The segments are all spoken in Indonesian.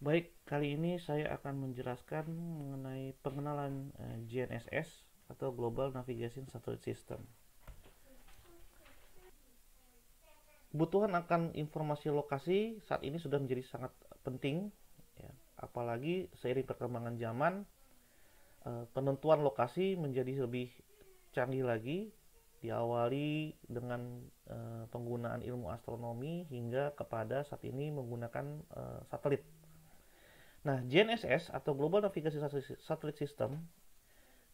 Baik, kali ini saya akan menjelaskan mengenai pengenalan GNSS atau Global Navigation Satellite System. Kebutuhan akan informasi lokasi saat ini sudah menjadi sangat penting, ya. Apalagi seiring perkembangan zaman, penentuan lokasi menjadi lebih canggih lagi, diawali dengan penggunaan ilmu astronomi hingga kepada saat ini menggunakan satelit. Nah, GNSS atau Global Navigation Satellite System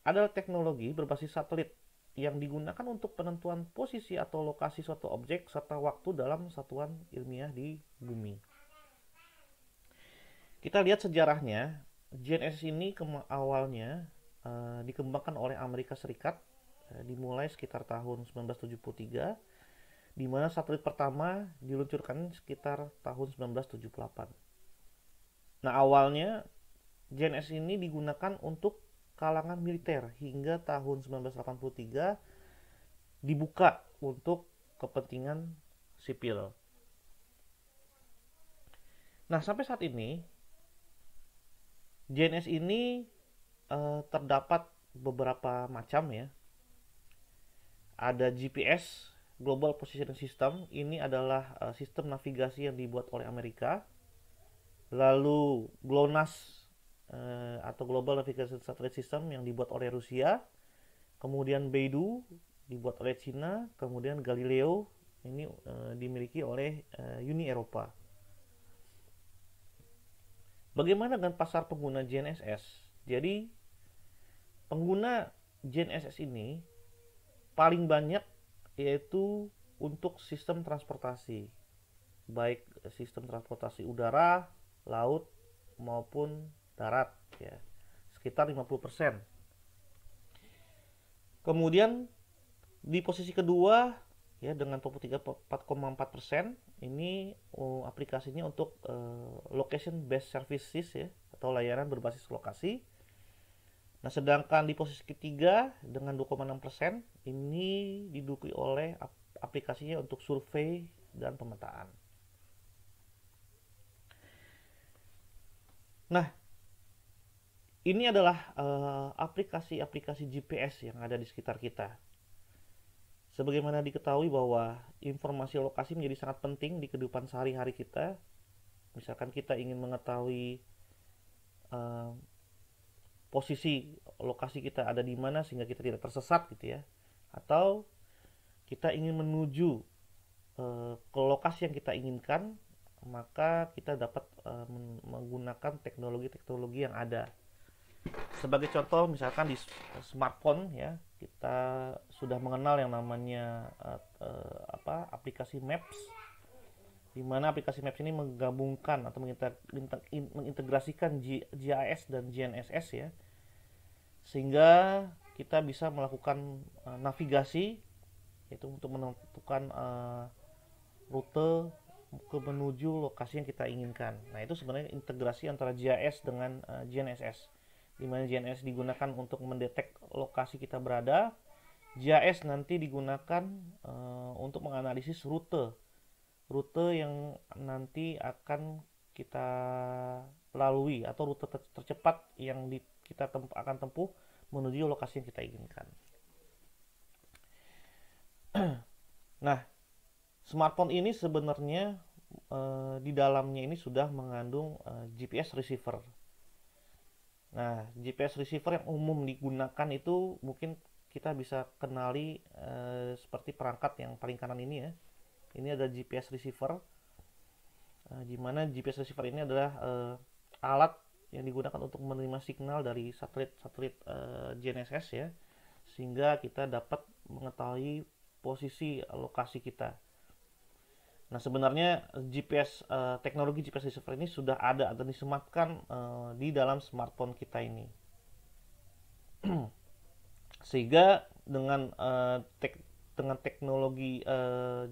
adalah teknologi berbasis satelit yang digunakan untuk penentuan posisi atau lokasi suatu objek serta waktu dalam satuan ilmiah di bumi. Kita lihat sejarahnya, GNSS ini awalnya dikembangkan oleh Amerika Serikat, dimulai sekitar tahun 1973, di mana satelit pertama diluncurkan sekitar tahun 1978. Nah, awalnya GNSS ini digunakan untuk kalangan militer hingga tahun 1983 dibuka untuk kepentingan sipil. Nah, sampai saat ini GNSS ini terdapat beberapa macam, ya. Ada GPS, Global Positioning System. Ini adalah sistem navigasi yang dibuat oleh Amerika. Lalu GLONASS atau Global Navigation Satellite System yang dibuat oleh Rusia. Kemudian Beidou dibuat oleh Cina. Kemudian Galileo ini dimiliki oleh Uni Eropa. Bagaimana dengan pasar pengguna GNSS? Jadi pengguna GNSS ini paling banyak yaitu untuk sistem transportasi, baik sistem transportasi udara, laut maupun darat, ya, sekitar 50%. Kemudian di posisi kedua, ya, dengan 4,4%, ini aplikasinya untuk location based services, ya, atau layanan berbasis lokasi. Nah, sedangkan di posisi ketiga dengan 2,6%, ini didukung oleh aplikasinya untuk survei dan pemetaan. Nah, ini adalah aplikasi-aplikasi GPS yang ada di sekitar kita. Sebagaimana diketahui bahwa informasi lokasi menjadi sangat penting di kehidupan sehari-hari kita. Misalkan kita ingin mengetahui uh, posisi lokasi kita ada di mana sehingga kita tidak tersesat, gitu ya. Atau kita ingin menuju ke lokasi yang kita inginkan, maka kita dapat menggunakan teknologi-teknologi yang ada. Sebagai contoh, misalkan di smartphone, ya, kita sudah mengenal yang namanya aplikasi Maps, di mana aplikasi Maps ini menggabungkan atau mengintegrasikan GIS dan GNSS, ya, sehingga kita bisa melakukan navigasi, yaitu untuk menentukan rute ke menuju lokasi yang kita inginkan. Nah, itu sebenarnya integrasi antara GIS dengan GNSS, di mana GNSS digunakan untuk mendetek lokasi kita berada, GIS nanti digunakan untuk menganalisis rute yang nanti akan kita lalui atau rute tercepat yang kita akan tempuh menuju lokasi yang kita inginkan. Nah, smartphone ini sebenarnya di dalamnya ini sudah mengandung GPS receiver. Nah, GPS receiver yang umum digunakan itu mungkin kita bisa kenali seperti perangkat yang paling kanan ini, ya. Ini ada GPS receiver, di mana GPS receiver ini adalah alat yang digunakan untuk menerima signal dari satelit-satelit GNSS, ya, sehingga kita dapat mengetahui posisi lokasi kita. Nah, sebenarnya teknologi GPS receiver ini sudah ada atau disematkan di dalam smartphone kita ini. Sehingga dengan teknologi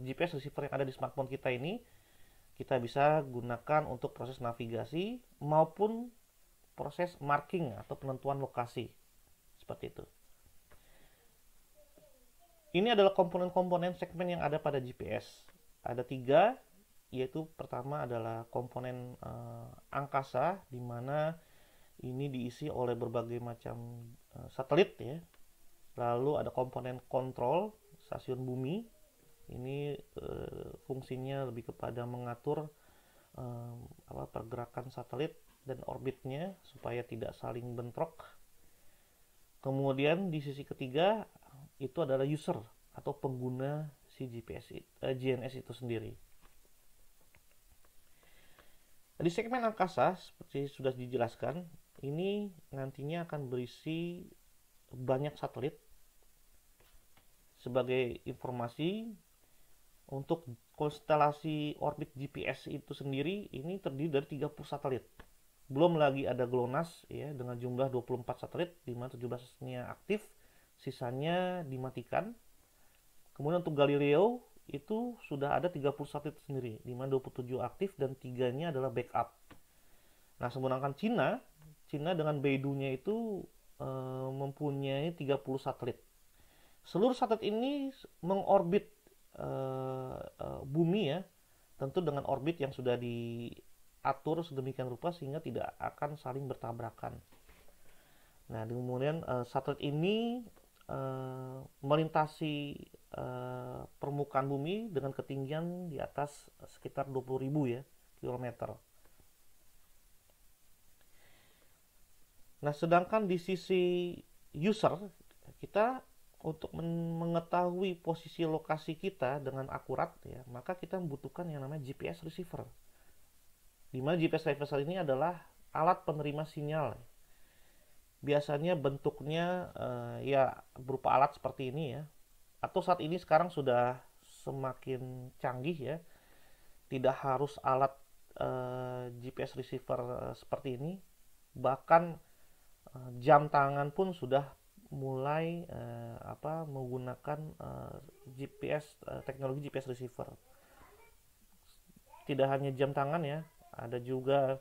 GPS receiver yang ada di smartphone kita ini, kita bisa gunakan untuk proses navigasi maupun proses marking atau penentuan lokasi. Seperti itu. Ini adalah komponen-komponen segmen yang ada pada GPS. Ada 3, yaitu pertama adalah komponen angkasa, di mana ini diisi oleh berbagai macam satelit ya. Lalu ada komponen kontrol stasiun bumi. Ini fungsinya lebih kepada mengatur pergerakan satelit dan orbitnya supaya tidak saling bentrok. Kemudian di sisi ketiga itu adalah user atau pengguna si GNS itu sendiri. Di segmen angkasa seperti sudah dijelaskan, ini nantinya akan berisi banyak satelit. Sebagai informasi, untuk konstelasi orbit GPS itu sendiri ini terdiri dari 30 satelit. Belum lagi ada GLONASS ya dengan jumlah 24 satelit, di mana 17-nya aktif, sisanya dimatikan. Kemudian untuk Galileo itu sudah ada 30 satelit sendiri, di mana 27 aktif dan 3-nya adalah backup. Nah, sedangkan Cina dengan Beidou-nya itu mempunyai 30 satelit. Seluruh satelit ini mengorbit bumi ya, tentu dengan orbit yang sudah diatur sedemikian rupa sehingga tidak akan saling bertabrakan. Nah, kemudian satelit ini melintasi permukaan bumi dengan ketinggian di atas sekitar 20.000 ya kilometer. Nah, sedangkan di sisi user, kita untuk mengetahui posisi lokasi kita dengan akurat ya, maka kita membutuhkan yang namanya GPS receiver. Di mana GPS receiver ini adalah alat penerima sinyal. Biasanya bentuknya ya berupa alat seperti ini ya. Atau saat ini sekarang sudah semakin canggih ya. Tidak harus alat GPS receiver seperti ini. Bahkan jam tangan pun sudah mulai menggunakan teknologi GPS receiver. Tidak hanya jam tangan ya, ada juga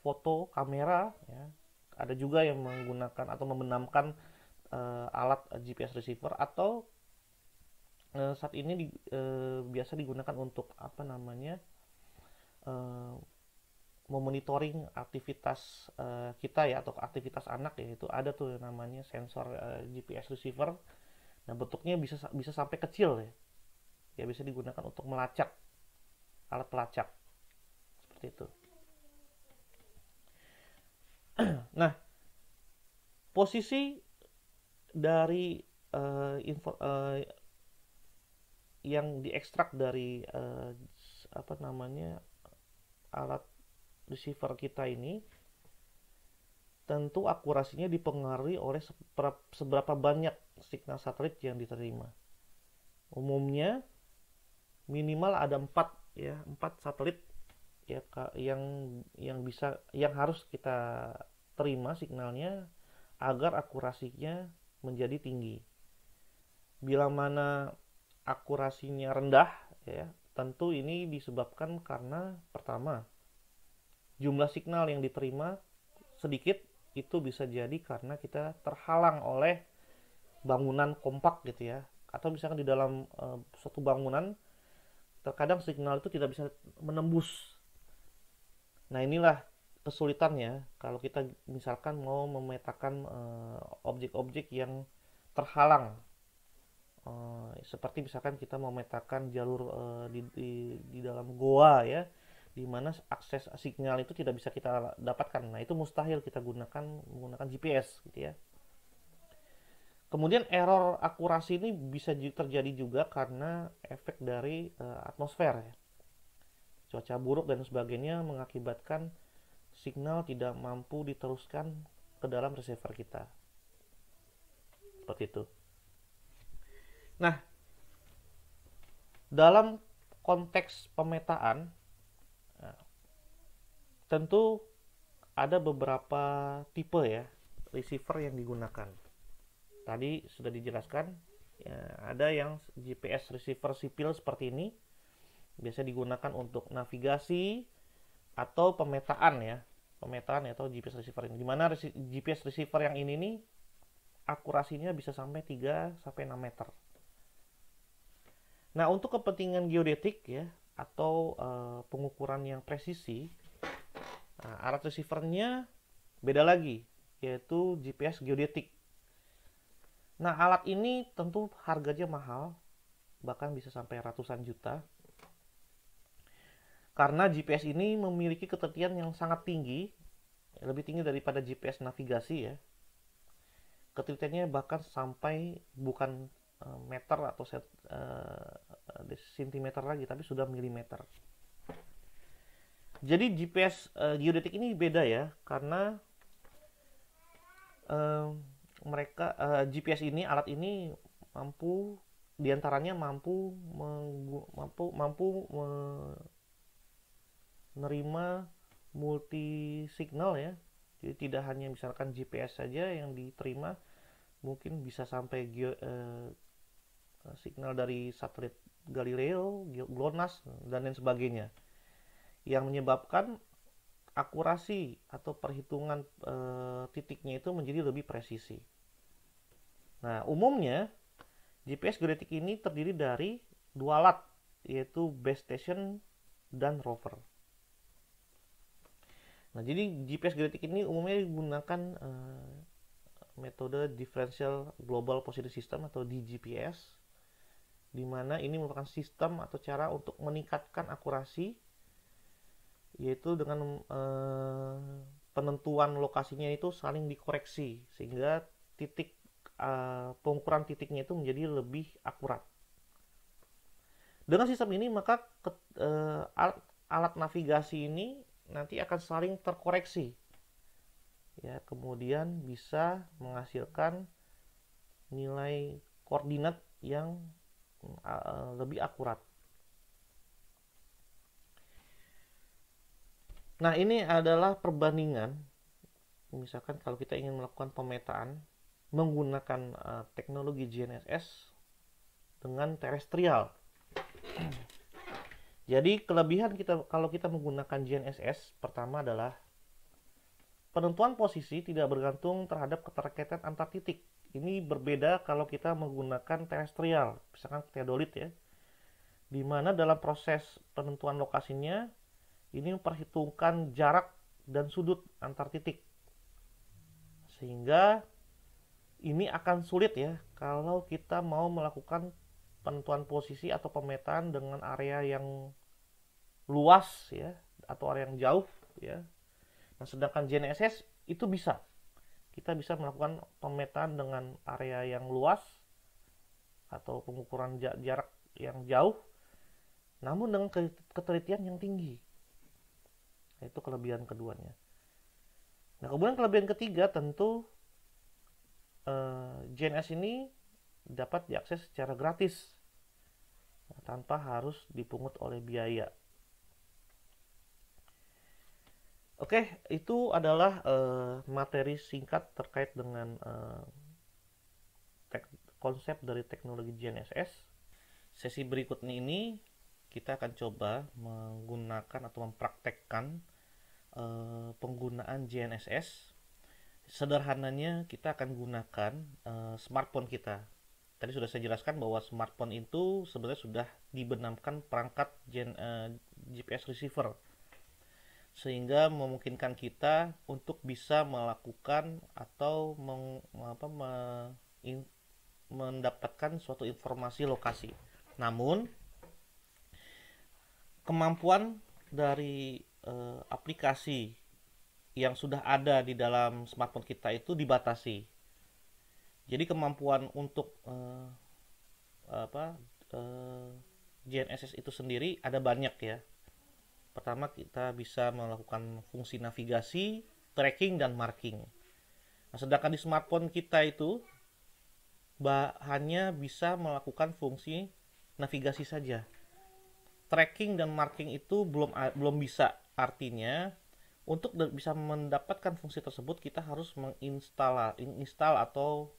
foto kamera ya. Ada juga yang menggunakan atau membenamkan alat GPS receiver, atau saat ini biasa digunakan untuk memonitoring aktivitas kita ya, atau aktivitas anak ya. Itu ada tuh namanya sensor GPS receiver. Nah, bentuknya bisa sampai kecil ya. Ya, bisa digunakan untuk melacak, alat pelacak seperti itu. Nah, posisi dari yang diekstrak dari alat receiver kita ini, tentu akurasinya dipengaruhi oleh seberapa banyak signal satelit yang diterima. Umumnya minimal ada 4 satelit ya yang harus kita terima signalnya agar akurasinya menjadi tinggi. Bila mana akurasinya rendah ya, tentu ini disebabkan karena pertama, jumlah signal yang diterima sedikit. Itu bisa jadi karena kita terhalang oleh bangunan kompak gitu ya, atau misalkan di dalam suatu bangunan terkadang signal itu tidak bisa menembus. Nah, inilah kesulitannya kalau kita misalkan mau memetakan objek-objek yang terhalang, seperti misalkan kita mau memetakan jalur di dalam goa ya, di mana akses sinyal itu tidak bisa kita dapatkan. Nah, itu mustahil kita menggunakan GPS gitu ya. Kemudian error akurasi ini bisa terjadi juga karena efek dari atmosfer ya. Cuaca buruk dan sebagainya mengakibatkan signal tidak mampu diteruskan ke dalam receiver kita. Seperti itu. Nah, dalam konteks pemetaan, tentu ada beberapa tipe ya receiver yang digunakan. Tadi sudah dijelaskan ya, ada yang GPS receiver sipil seperti ini, biasa digunakan untuk navigasi atau pemetaan atau GPS receiver ini. Dimana GPS receiver yang ini nih akurasinya bisa sampai 3-6 meter. Nah, untuk kepentingan geodetik ya atau pengukuran yang presisi, nah, alat receivernya beda lagi, yaitu GPS geodetik. Nah, alat ini tentu harganya mahal, bahkan bisa sampai ratusan juta. Karena GPS ini memiliki ketelitian yang sangat tinggi, lebih tinggi daripada GPS navigasi ya. Ketelitiannya bahkan sampai bukan meter atau sentimeter lagi, tapi sudah milimeter. Jadi GPS geodetik ini beda ya, karena eh, mereka GPS ini, alat ini mampu diantaranya mampu menerima multi signal ya. Jadi tidak hanya misalkan GPS saja yang diterima, mungkin bisa sampai signal dari satelit Galileo, GLONASS dan lain sebagainya, yang menyebabkan akurasi atau perhitungan titiknya itu menjadi lebih presisi. Nah, umumnya GPS geodetik ini terdiri dari dua alat, yaitu base station dan rover. Nah, jadi GPS geodetik ini umumnya digunakan metode Differential Global Positioning System atau DGPS, di mana ini merupakan sistem atau cara untuk meningkatkan akurasi, yaitu dengan penentuan lokasinya itu saling dikoreksi sehingga titik pengukuran titiknya itu menjadi lebih akurat. Dengan sistem ini maka alat navigasi ini nanti akan saling terkoreksi ya, kemudian bisa menghasilkan nilai koordinat yang lebih akurat. Nah, ini adalah perbandingan. Misalkan kalau kita ingin melakukan pemetaan menggunakan teknologi GNSS dengan terestrial. Jadi kelebihan kita kalau kita menggunakan GNSS pertama adalah penentuan posisi tidak bergantung terhadap keterkaitan antar titik. Ini berbeda kalau kita menggunakan terestrial, misalkan teodolit ya, di mana dalam proses penentuan lokasinya ini memperhitungkan jarak dan sudut antar titik, sehingga ini akan sulit ya kalau kita mau melakukan penentuan posisi atau pemetaan dengan area yang luas ya atau area yang jauh ya. Nah, sedangkan GNSS itu bisa. Kita bisa melakukan pemetaan dengan area yang luas atau pengukuran jarak yang jauh namun dengan ketelitian yang tinggi. Itu kelebihan keduanya. Nah, kemudian kelebihan ketiga tentu GNSS ini dapat diakses secara gratis tanpa harus dipungut oleh biaya. Oke, itu adalah materi singkat terkait dengan konsep dari teknologi GNSS. Sesi berikutnya ini kita akan coba menggunakan atau mempraktekkan penggunaan GNSS. Sederhananya kita akan gunakan smartphone kita. Tadi sudah saya jelaskan bahwa smartphone itu sebenarnya sudah dibenamkan perangkat GPS receiver, sehingga memungkinkan kita untuk bisa melakukan atau mendapatkan suatu informasi lokasi. Namun kemampuan dari aplikasi yang sudah ada di dalam smartphone kita itu dibatasi. Jadi kemampuan untuk GNSS itu sendiri ada banyak ya. Pertama, kita bisa melakukan fungsi navigasi, tracking, dan marking. Nah, sedangkan di smartphone kita itu hanya bisa melakukan fungsi navigasi saja. Tracking dan marking itu belum bisa. Artinya, untuk bisa mendapatkan fungsi tersebut kita harus menginstal atau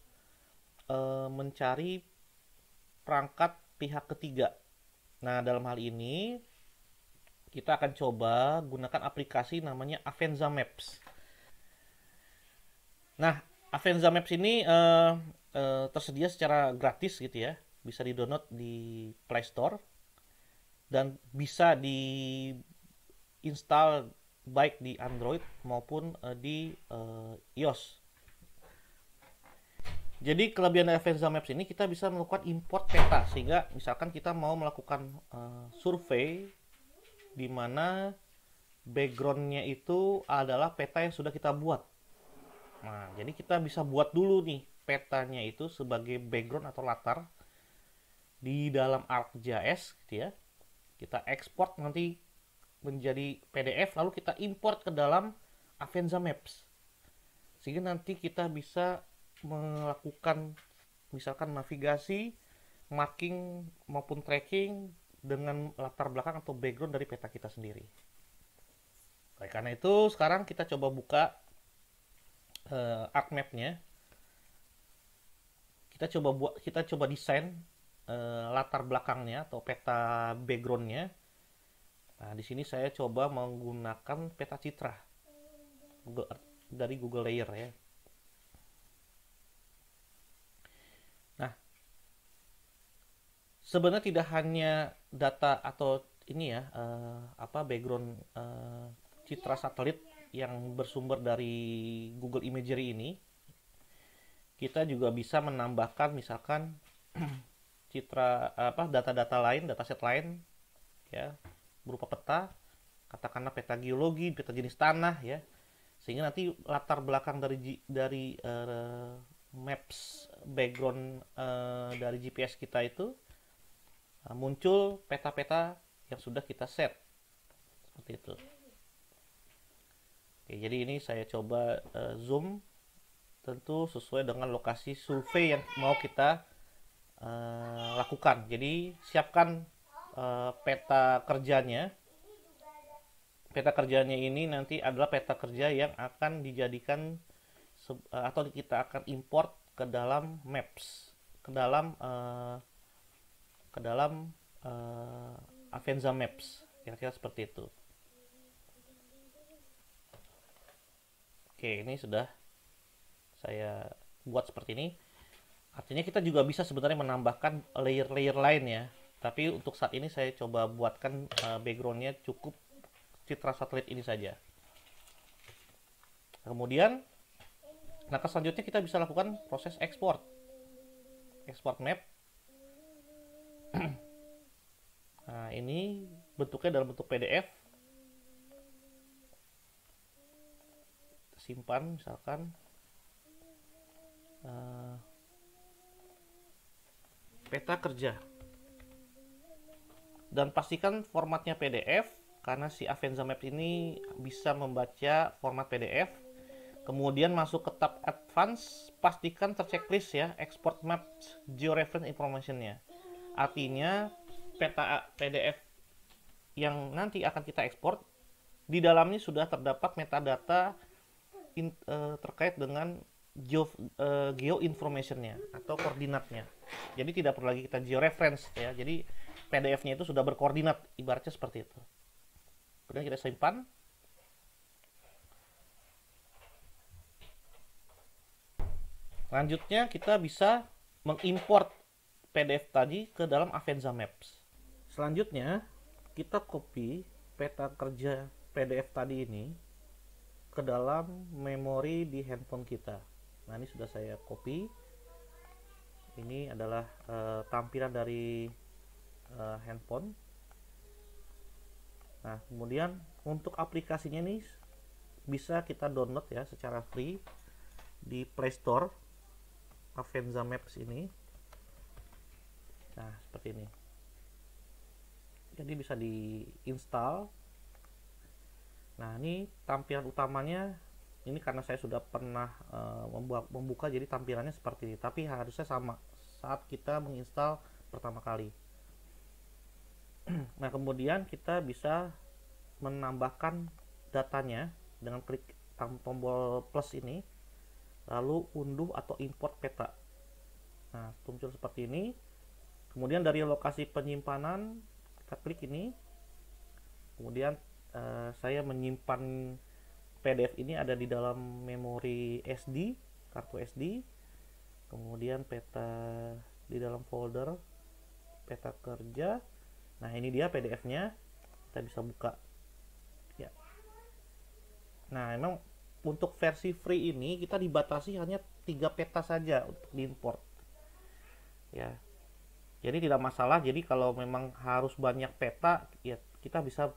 mencari perangkat pihak ketiga. Nah, dalam hal ini kita akan coba gunakan aplikasi namanya Avenza Maps. Nah, Avenza Maps ini tersedia secara gratis gitu ya. bisa di-download di Play Store dan bisa di-install baik di Android maupun di iOS. Jadi kelebihan dari Avanza Maps ini kita bisa melakukan import peta, sehingga misalkan kita mau melakukan survei di mana backgroundnya itu adalah peta yang sudah kita buat. Nah, jadi kita bisa buat dulu nih petanya itu sebagai background atau latar di dalam ArcGIS gitu ya. Kita ekspor nanti menjadi PDF, lalu kita import ke dalam Avanza Maps. Sehingga nanti kita bisa melakukan misalkan navigasi, marking maupun tracking dengan latar belakang atau background dari peta kita sendiri. Oleh karena itu, sekarang kita coba buka ArcMap-nya. Kita coba desain latar belakangnya atau peta backgroundnya. Nah, di sini saya coba menggunakan peta citra dari Google Layer ya. Nah, sebenarnya tidak hanya data atau ini ya, background citra satelit yang bersumber dari Google Imagery ini, kita juga bisa menambahkan misalkan citra data-data lain, dataset lain ya, berupa peta, katakanlah peta geologi, peta jenis tanah ya, sehingga nanti latar belakang dari maps background dari GPS kita itu muncul peta-peta yang sudah kita set seperti itu. Oke, jadi ini saya coba zoom, tentu sesuai dengan lokasi survei yang mau kita lakukan. Jadi siapkan peta kerjanya. Peta kerjanya ini nanti adalah peta kerja yang akan dijadikan atau kita akan import ke dalam maps, ke dalam Avanza Maps, kira-kira seperti itu. Oke, ini sudah saya buat seperti ini. Artinya kita juga bisa sebenarnya menambahkan layer-layer lain ya. Tapi untuk saat ini saya coba buatkan backgroundnya cukup citra satelit ini saja. Kemudian langkah selanjutnya kita bisa lakukan proses export map. Nah, ini bentuknya dalam bentuk PDF. Kita simpan misalkan peta kerja, dan pastikan formatnya PDF karena si Avanza Maps ini bisa membaca format PDF. Kemudian masuk ke tab Advance, pastikan terchecklist ya Export Maps Georeference Information-nya. Artinya peta PDF yang nanti akan kita ekspor di dalamnya sudah terdapat metadata terkait dengan geo information-nya atau koordinatnya. Jadi tidak perlu lagi kita georeference ya. Jadi PDF-nya itu sudah berkoordinat, ibaratnya seperti itu. Kemudian kita simpan. Selanjutnya kita bisa mengimport PDF tadi ke dalam Avanza Maps. Selanjutnya kita copy peta kerja PDF tadi ini ke dalam memori di handphone kita. Nah, ini sudah saya copy. Ini adalah tampilan dari handphone. Nah, kemudian untuk aplikasinya ini bisa kita download ya secara free di Play Store, Avanza Maps ini. Nah, seperti ini. Jadi bisa diinstal. Nah, ini tampilan utamanya. Ini karena saya sudah pernah membuka, jadi tampilannya seperti ini. Tapi harusnya sama saat kita menginstal pertama kali. Nah, kemudian kita bisa menambahkan datanya dengan klik tombol plus ini, lalu unduh atau import peta. Nah, muncul seperti ini. Kemudian dari lokasi penyimpanan kita klik ini. Kemudian saya menyimpan PDF ini ada di dalam memori SD, kartu SD. Kemudian peta di dalam folder peta kerja. Nah, ini dia PDF-nya. Kita bisa buka. Ya. Nah, memang untuk versi free ini kita dibatasi hanya 3 peta saja untuk diimport. Ya. Jadi tidak masalah. Jadi kalau memang harus banyak peta, ya kita bisa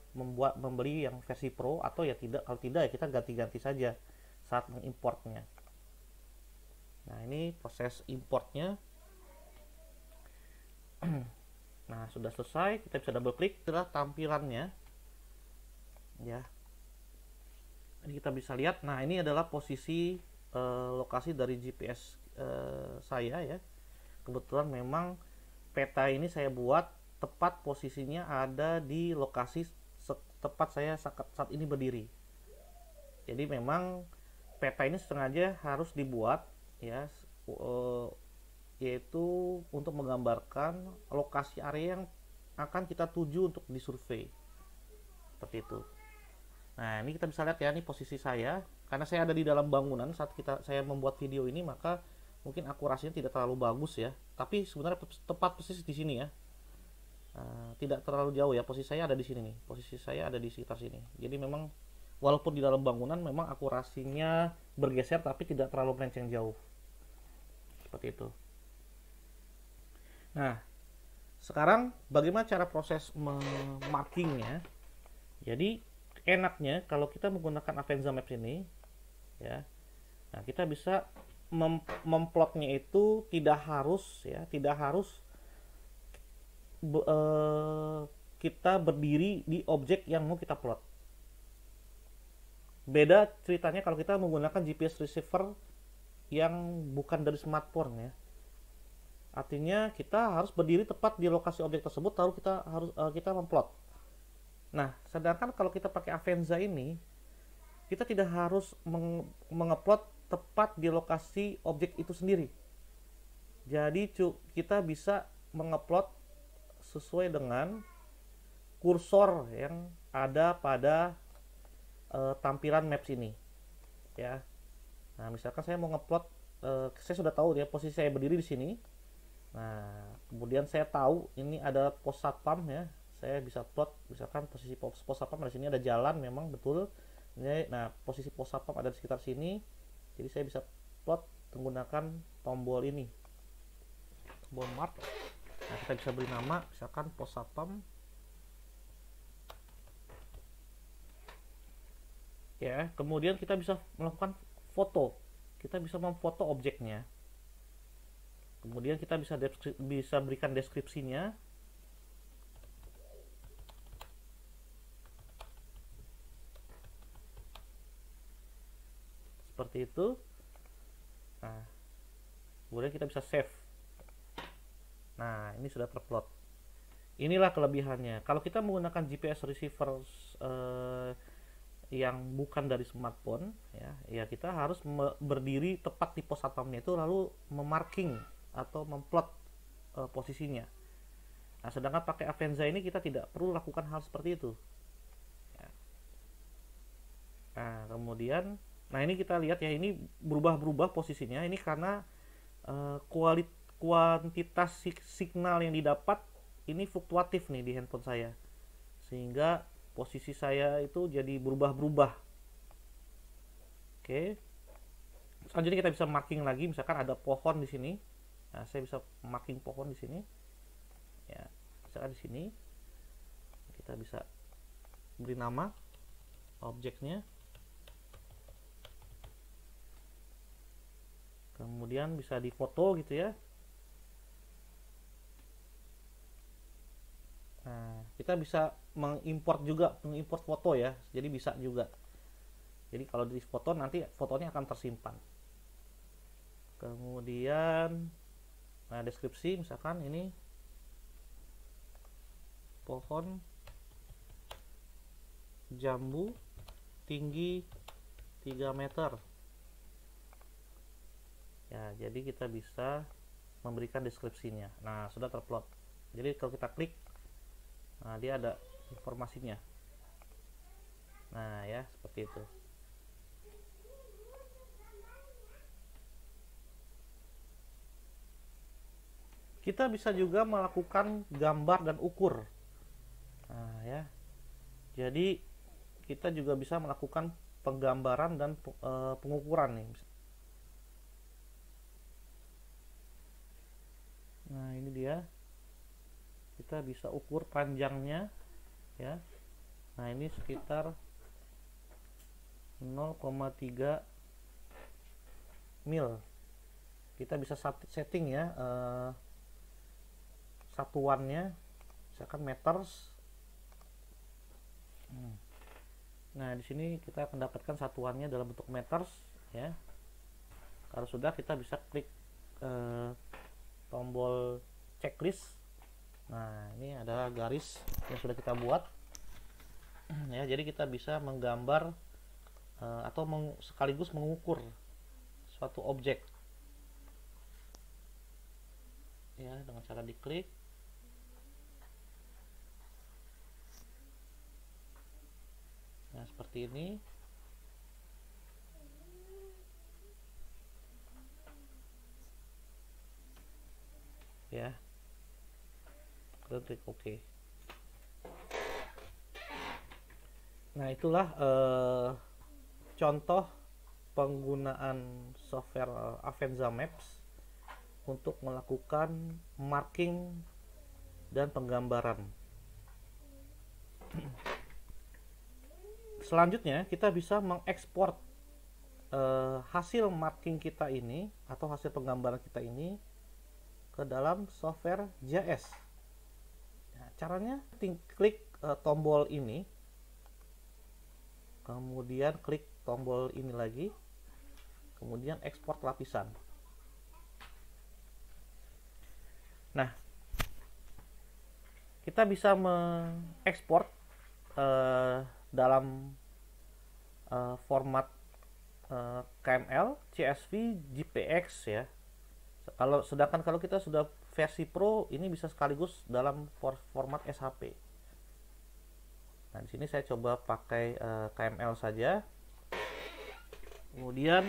membeli yang versi pro, atau ya tidak, kalau tidak ya kita ganti-ganti saja saat mengimportnya. Nah, ini proses importnya. Nah, sudah selesai, kita bisa double klik, itulah tampilannya. Ya. Ini kita bisa lihat. Nah, ini adalah posisi lokasi dari GPS saya ya. Kebetulan memang peta ini saya buat tepat posisinya ada di lokasi tepat saya saat ini berdiri. Jadi memang peta ini sengaja harus dibuat ya, yaitu untuk menggambarkan lokasi area yang akan kita tuju untuk disurvei, seperti itu. Nah, ini kita bisa lihat ya, ini posisi saya. Karena saya ada di dalam bangunan saat saya membuat video ini, maka mungkin akurasinya tidak terlalu bagus ya. Tapi sebenarnya tepat persis di sini ya. Tidak terlalu jauh ya. Posisi saya ada di sini nih. Posisi saya ada di sekitar sini. Jadi memang walaupun di dalam bangunan memang akurasinya bergeser, tapi tidak terlalu melenceng jauh. Seperti itu. Nah, sekarang bagaimana cara proses markingnya? Jadi enaknya kalau kita menggunakan Avenza Maps ini ya, nah kita bisa memplotnya itu tidak harus kita berdiri di objek yang mau kita plot. Beda ceritanya kalau kita menggunakan GPS receiver yang bukan dari smartphone ya. Artinya kita harus berdiri tepat di lokasi objek tersebut, lalu kita memplot. Nah, sedangkan kalau kita pakai Avenza ini, kita tidak harus mengeplot tepat di lokasi objek itu sendiri. Jadi kita bisa mengeplot sesuai dengan kursor yang ada pada tampilan maps ini, ya. Nah, misalkan saya mau ngeplot, saya sudah tahu ya posisi saya berdiri di sini. Nah, kemudian saya tahu ini ada pos satpam ya. Saya bisa plot misalkan posisi pos satpam di sini, ada jalan memang betul. Nah, posisi pos satpam ada di sekitar sini. Jadi saya bisa plot menggunakan tombol ini. Tombol mark. Nah, kita bisa beri nama misalkan pos satpam. Ya, kemudian kita bisa melakukan foto. Kita bisa memfoto objeknya. Kemudian kita bisa berikan deskripsinya. Seperti itu. Nah, kemudian kita bisa save. Nah, ini sudah terplot. Inilah kelebihannya. Kalau kita menggunakan GPS receiver yang bukan dari smartphone, ya kita harus berdiri tepat di pos satpamnya itu, lalu memarking atau memplot posisinya. Nah, sedangkan pakai Avenza ini kita tidak perlu lakukan hal seperti itu. Ya. Nah, kemudian, nah ini kita lihat ya, ini berubah-berubah posisinya. Ini karena kuantitas signal yang didapat ini fluktuatif nih di handphone saya, sehingga posisi saya itu jadi berubah-berubah. Oke. Selanjutnya kita bisa marking lagi, misalkan ada pohon di sini. Nah, saya bisa marking pohon di sini. Ya, misalkan di sini kita bisa beri nama objeknya. Kemudian bisa difoto gitu ya. Nah, kita bisa mengimport foto ya. Jadi bisa juga. Jadi kalau di foto nanti fotonya akan tersimpan. Kemudian, nah deskripsi misalkan ini pohon jambu tinggi 3 meter. Ya, jadi kita bisa memberikan deskripsinya. Nah, sudah terplot. Jadi kalau kita klik, nah dia ada informasinya. Nah, ya seperti itu. Kita bisa juga melakukan gambar dan ukur. Nah, ya. Jadi kita juga bisa melakukan penggambaran dan pengukuran nih. Nah, ini dia. Kita bisa ukur panjangnya, ya. Nah, ini sekitar 0,3 mil. Kita bisa setting ya satuannya, misalkan meters. Nah, di sini kita akan dapatkan satuannya dalam bentuk meters, ya. Kalau sudah, kita bisa klik tombol checklist. Nah, ini adalah garis yang sudah kita buat, ya. Jadi kita bisa menggambar atau sekaligus mengukur suatu objek, ya, dengan cara diklik. Nah, seperti ini. Ya. Klik OK. Nah, itulah contoh penggunaan software Avenza Maps untuk melakukan marking dan penggambaran. Selanjutnya, kita bisa mengekspor hasil marking kita ini atau hasil penggambaran kita ini ke dalam software GIS. Nah, caranya klik tombol ini, kemudian klik tombol ini lagi, kemudian ekspor lapisan. Nah, kita bisa mengekspor dalam format KML, CSV, JPX, ya. Sedangkan kalau kita sudah versi Pro, ini bisa sekaligus dalam format SHP. Nah, di sini saya coba pakai KML saja. Kemudian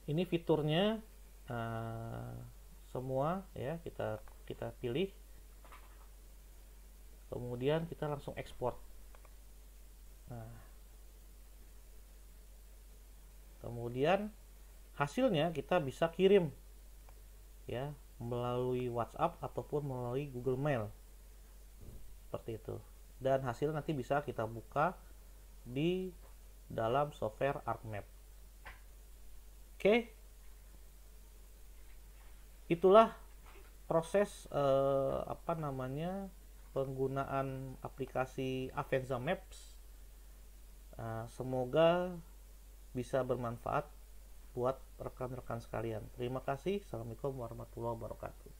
ini fiturnya semua, ya, kita pilih. Kemudian kita langsung ekspor. Nah, kemudian hasilnya kita bisa kirim, ya, melalui WhatsApp ataupun melalui Google Mail, seperti itu. Dan hasil nanti bisa kita buka di dalam software ArcMap. Oke, itulah proses penggunaan aplikasi Avenza Maps. Semoga bisa bermanfaat buat rekan-rekan sekalian. Terima kasih. Assalamualaikum warahmatullahi wabarakatuh.